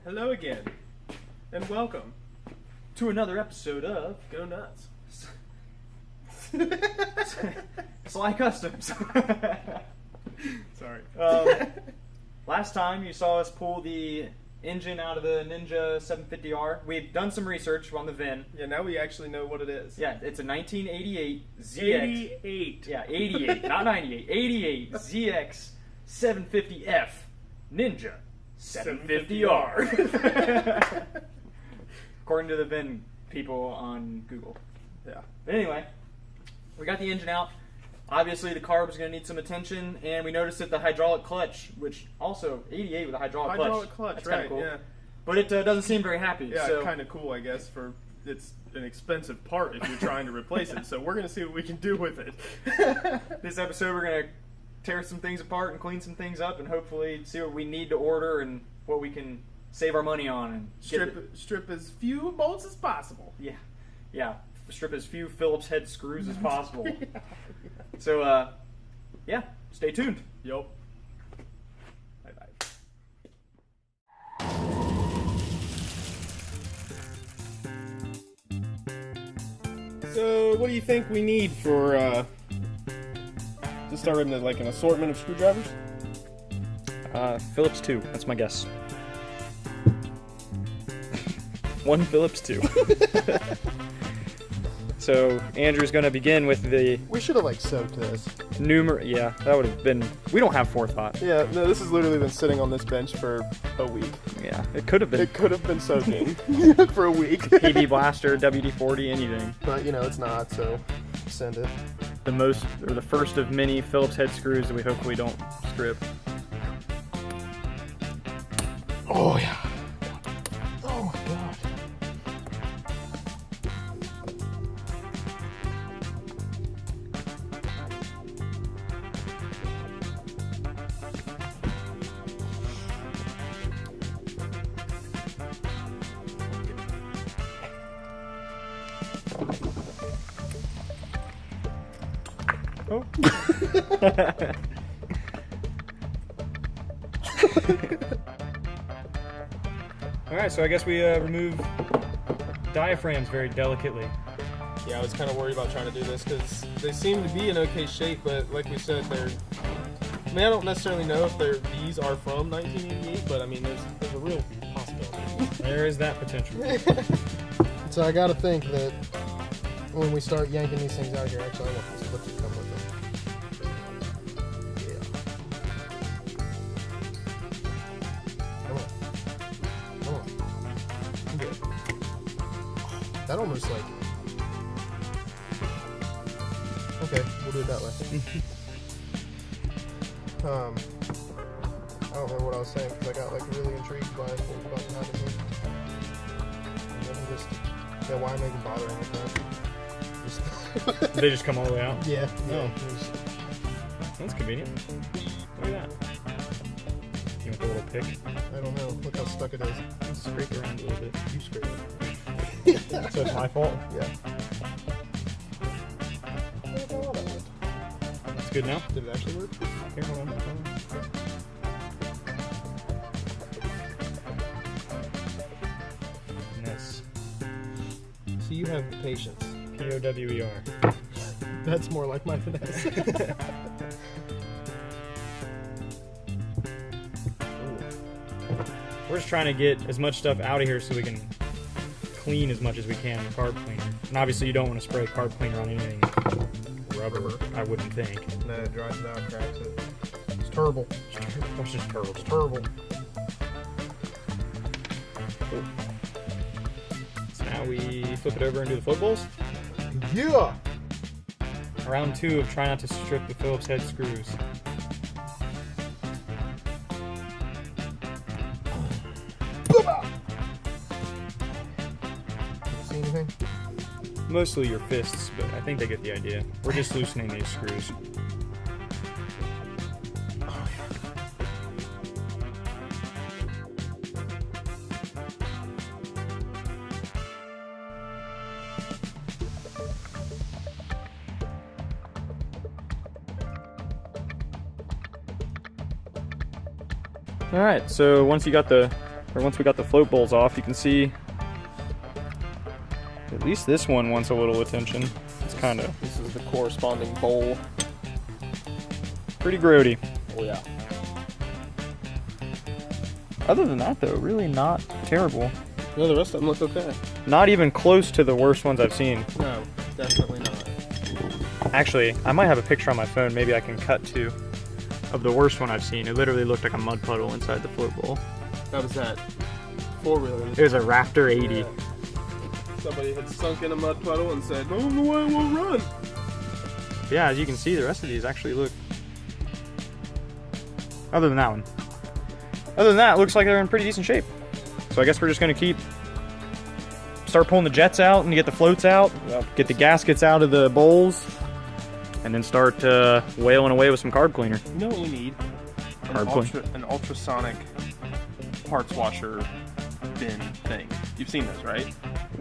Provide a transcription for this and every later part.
Hello again, and welcome to another episode of Go Nuts. Sly Customs. Sorry. Last time you saw us pull the engine out of the Ninja 750R. We've done some research on the VIN. Yeah, now we actually know what it is. Yeah, it's a 1988 ZX. 88. Yeah, 88, not 98. 88 ZX 750F Ninja 750R. According to the VIN people on Google. Yeah. But anyway, we got the engine out. Obviously, the carb is going to need some attention, and we noticed that the hydraulic clutch, which also 88 with a hydraulic clutch. That's right, right, cool. yeah. But it doesn't seem very happy. Yeah, so. kind of cool, I guess, for it's an expensive part if you're trying to replace it. So we're going to see what we can do with it. This episode, we're going to tear some things apart and clean some things up, and hopefully see what we need to order and what we can save our money on. And strip as few bolts as possible. Yeah. Strip as few Phillips head screws as possible. Yeah. So, yeah, stay tuned. Yup. Bye-bye. So, what do you think we need for, to start with, like, an assortment of screwdrivers? Phillips 2. That's my guess. One Phillips 2. So Andrew's going to begin with the We should have, like, soaked this. Yeah, that would have been. We don't have forethought. Yeah, no, this has literally been sitting on this bench for a week. Yeah, it could have been. It could have been soaking for a week. PB Blaster, WD-40, anything. But, you know, it's not, so send it. The first of many Phillips head screws that we hopefully don't strip. Oh, yeah. Oh, my God. Oh. Alright, so I guess we remove diaphragms very delicately. Yeah, I was kind of worried about trying to do this because they seem to be in okay shape, but like we said, I mean, I don't necessarily know if these are from 1988, but I mean, there's a real possibility. There is that potential. So I gotta think that when we start yanking these things out here, actually I want these clips to come with them. Yeah. Come on. Good. That almost like... Okay, we'll do it that way. I don't know what I was saying because I got like really intrigued by what was about to happen here. And then yeah, why am I even bothering with that? They just come all the way out? Yeah. Oh. That's convenient. Look at that. You want the little pick? I don't know. Look how stuck it is. Let's scrape it around a little bit. You scrape it. So it's my fault? Yeah. That's good now? Did it actually work? Here, hold on. Nice. So you have patience. P-O-W-E-R. That's more like my finesse. We're just trying to get as much stuff out of here so we can clean as much as we can with carb cleaner. And obviously you don't want to spray carb cleaner on anything rubber, I wouldn't think. No, it dries it out, cracks it. It's terrible. It's just terrible. It's terrible. Cool. So now we flip it over and do the float bowls. Yeah! Round 2 of try not to strip the Phillips head screws. See anything? Mostly your fists, but I think they get the idea. We're just loosening these screws. Alright, so once you got the or once we got the float bowls off, you can see at least this one wants a little attention. It's kind of... This is the corresponding bowl. pretty grody. Oh yeah. Other than that though, really not terrible. No, the rest of them look okay. Not even close to the worst ones I've seen. No, definitely not. Actually, I might have a picture on my phone, maybe I can cut to, of the worst one I've seen. It literally looked like a mud puddle inside the float bowl. That was that four-wheeler. It was a Raptor 80. Yeah. Somebody had sunk in a mud puddle and said, "Oh, the way will run." Yeah, as you can see, the rest of these actually look... Other than that one. Other than that, it looks like they're in pretty decent shape. So I guess we're just going to start pulling the jets out and get the floats out, get the gaskets out of the bowls, and then start whaling away with some carb cleaner. You know what we need? An ultrasonic parts washer bin thing. You've seen those, right?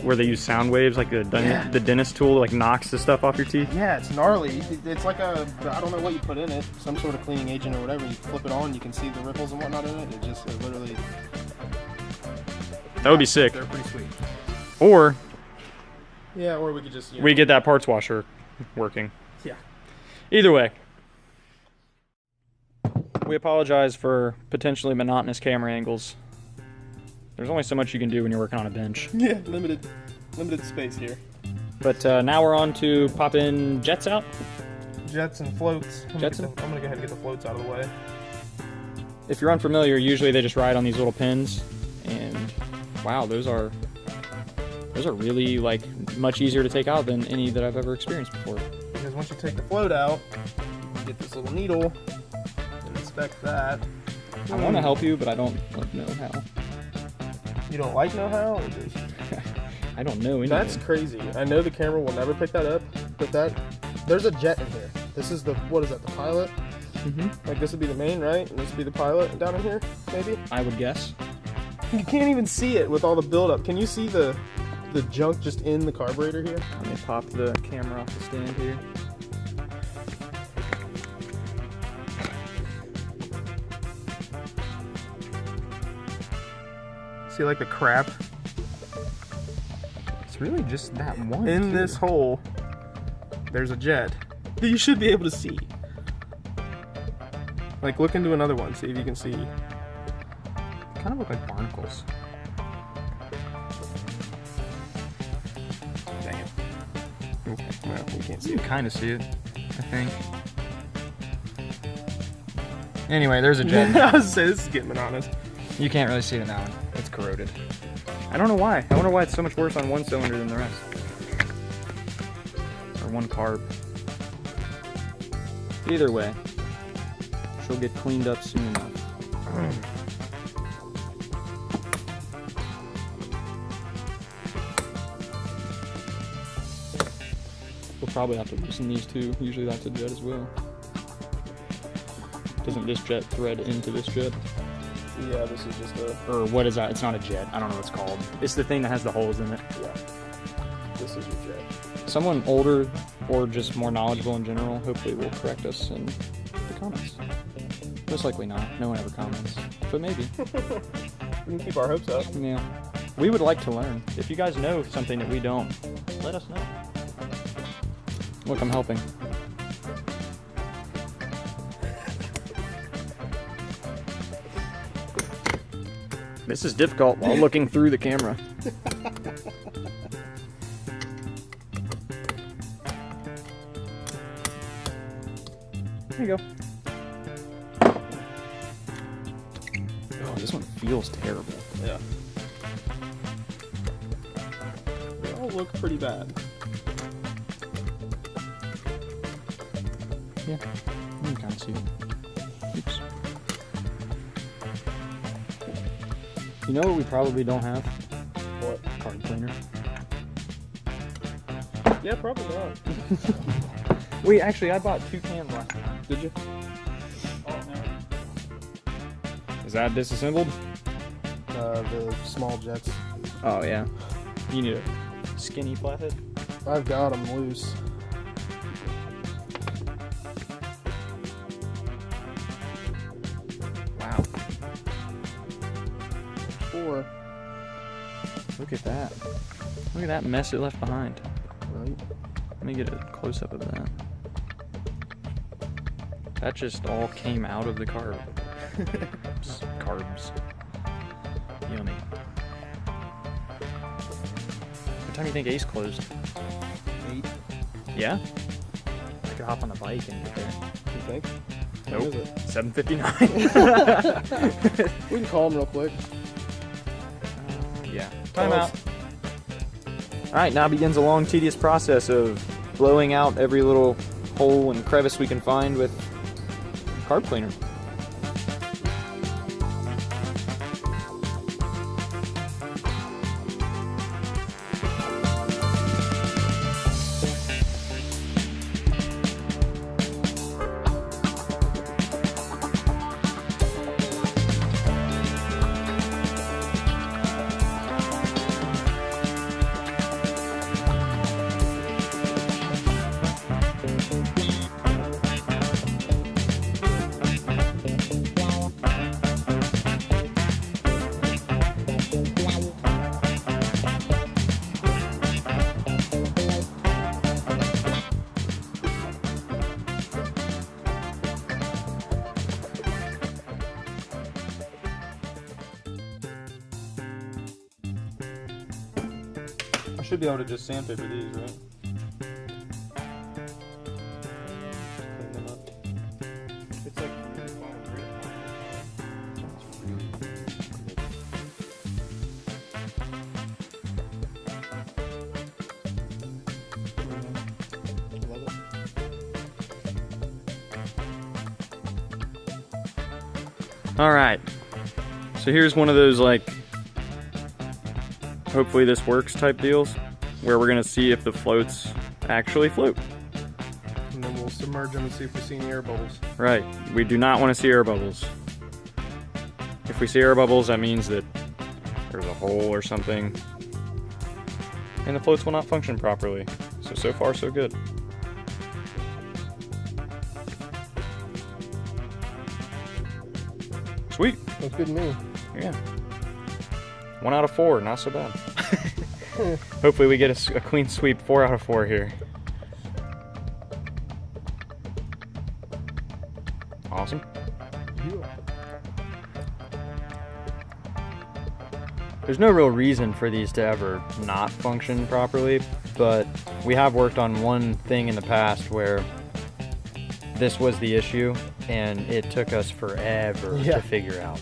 Where they use sound waves, like the dentist tool, like knocks the stuff off your teeth. Yeah, it's gnarly. It's like I don't know what you put in it, some sort of cleaning agent or whatever. You flip it on, you can see the ripples and whatnot in it. It literally... That would be sick. They're pretty sweet. Or... Yeah, or we could just... we get that parts washer working. Yeah. Either way. We apologize for potentially monotonous camera angles. There's only so much you can do when you're working on a bench. Yeah, limited space here. But now we're on to popping jets out. Jets and floats. I'm Jets gonna go ahead and get the floats out of the way. If you're unfamiliar, usually they just ride on these little pins, and wow, those are really like much easier to take out than any that I've ever experienced before. Because once you take the float out, you get this little needle and inspect that. I want to help you, but I don't know how. You don't like know how? Or just... I don't know anything. That's crazy. I know the camera will never pick that up, but there's a jet in here. This is the, what is that, the pilot? Mm-hmm. Like this would be the main, right? And this would be the pilot down in here, maybe? I would guess. You can't even see it with all the buildup. Can you see the junk just in the carburetor here? Let me pop the camera off the stand here. See like the crap? It's really just that one. In this hole, there's a jet that you should be able to see. Like look into another one, see if you can see. Kind of look like barnacles. Dang it. Okay, well, we can't see You it. can kind of see it, I think. Anyway, there's a jet. I was saying, this is getting monotonous. You can't really see it in that one. It's corroded. I don't know why. I wonder why it's so much worse on one cylinder than the rest. Or one carb. Either way, she'll get cleaned up soon enough. We'll probably have to loosen these two. Usually that's a jet as well. Doesn't this jet thread into this jet? Yeah, this is just a... Or what is that? It's not a jet. I don't know what it's called. It's the thing that has the holes in it. Yeah. This is your jet. Someone older or just more knowledgeable in general hopefully will correct us in the comments. Most likely not. No one ever comments. But maybe. We can keep our hopes up. Yeah. We would like to learn. If you guys know something that we don't, let us know. Look, I'm helping. This is difficult while looking through the camera. There you go. Oh, this one feels terrible. Yeah. They all look pretty bad. Yeah, you can kind of see it. Oops. You know what we probably don't have? What? Carb cleaner. Yeah, probably not. Wait, actually, I bought 2 cans last time. Did you? Is that disassembled? The small jets. Oh, yeah. You need a skinny flathead? I've got them loose. Wow. 4. Look at that. Look at that mess it left behind. Right. Let me get a close-up of that. That just all came out of the carb. Carbs. Yummy. What time do you think Ace closed? 8. Yeah? I could hop on the bike and get there. You think? Nope. What is it? 7:59. We can call him real quick. Yeah. Time out. Alright, now begins a long, tedious process of blowing out every little hole and crevice we can find with carb cleaner. I should be able to just sandpaper these, right? Clean them up. It's like Alright, so here's one of those, like, hopefully this works type deals, where we're going to see if the floats actually float. And then we'll submerge them and see if we see any air bubbles. Right, we do not want to see air bubbles. If we see air bubbles, that means that there's a hole or something, and the floats will not function properly. So far so good. Sweet. Looks good to me. Yeah. 1 out of 4, not so bad. Hopefully we get a clean sweep 4 out of 4 here. Awesome. There's no real reason for these to ever not function properly, but we have worked on one thing in the past where this was the issue, and it took us forever to figure out.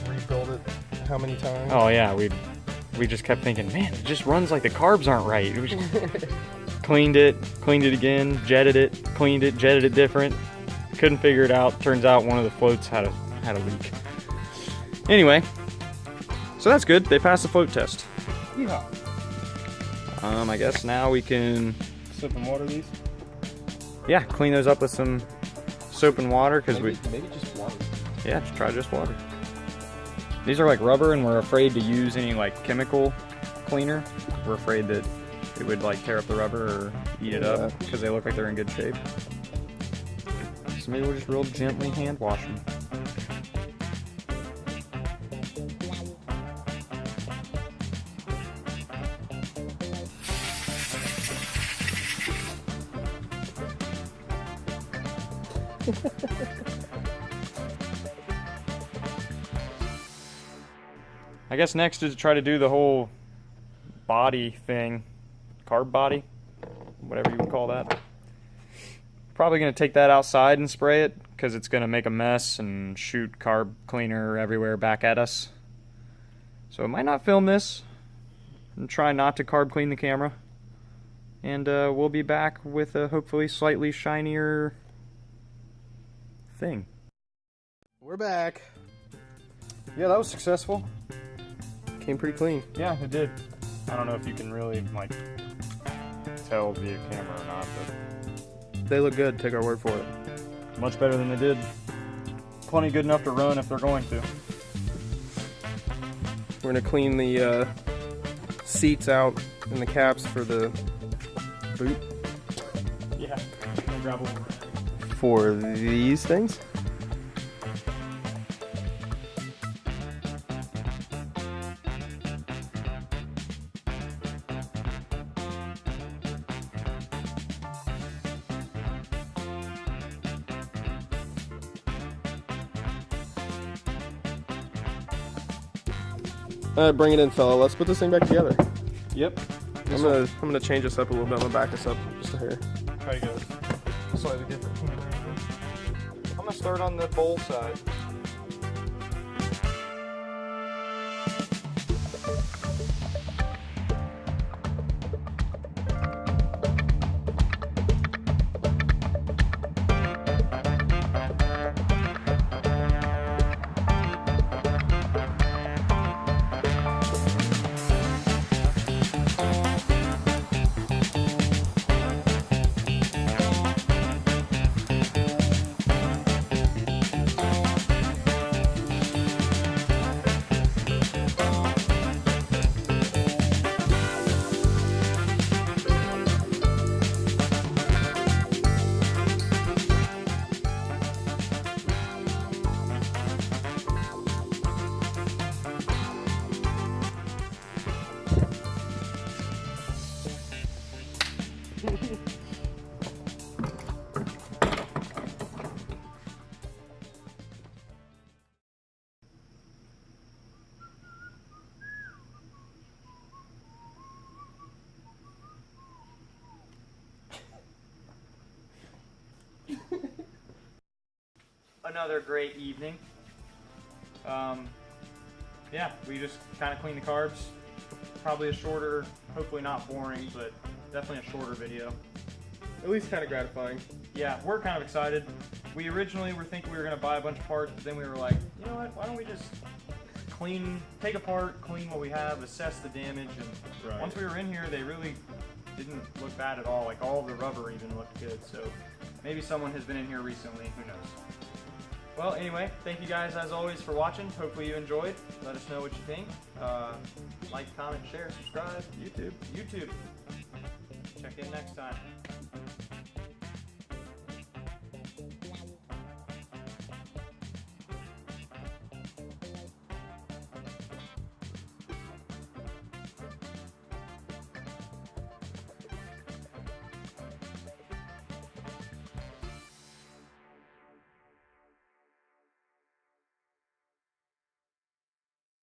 Rebuild it how many times? Oh yeah, we just kept thinking, man, it just runs like the carbs aren't right. We just cleaned it again, jetted it, cleaned it, jetted it different. Couldn't figure it out. Turns out one of the floats had a leak. Anyway, so that's good. They passed the float test. Yeehaw. I guess now we can Soap and water these? yeah, clean those up with some soap and water because maybe just water. Yeah, just try just water. These are like rubber, and we're afraid to use any like chemical cleaner. We're afraid that it would like tear up the rubber or eat it up because they look like they're in good shape. So maybe we'll just real gently hand wash them. I guess next is to try to do the whole body thing, carb body, whatever you would call that. Probably going to take that outside and spray it because it's going to make a mess and shoot carb cleaner everywhere back at us. So I might not film this and try not to carb clean the camera. And we'll be back with a hopefully slightly shinier thing. We're back. Yeah, that was successful. Came pretty clean. Yeah, it did. I don't know if you can really like tell via camera or not, but They look good. Take our word for it. much better than they did. Plenty good enough to run if they're going to. We're gonna clean the seats out and the caps for the boot. Yeah. Grab one. For these things. Bring it in, fella. Let's put this thing back together. Yep. I'm gonna change this up a little bit. I'm gonna back this up just a hair. Probably goes slightly different. I'm gonna start on the bowl side. Another great evening. Yeah, we just kind of cleaned the carbs. Probably a shorter, hopefully not boring, but definitely a shorter video. At least kind of gratifying. Yeah, we're kind of excited. We originally were thinking we were going to buy a bunch of parts, but then we were like, you know what, why don't we just take apart, clean what we have, assess the damage, and once we were in here, they really didn't look bad at all. Like all the rubber even looked good, so maybe someone has been in here recently, who knows. Well, anyway, thank you guys as always for watching. Hopefully you enjoyed. Let us know what you think. Like, comment, share, subscribe, YouTube. Check in next time.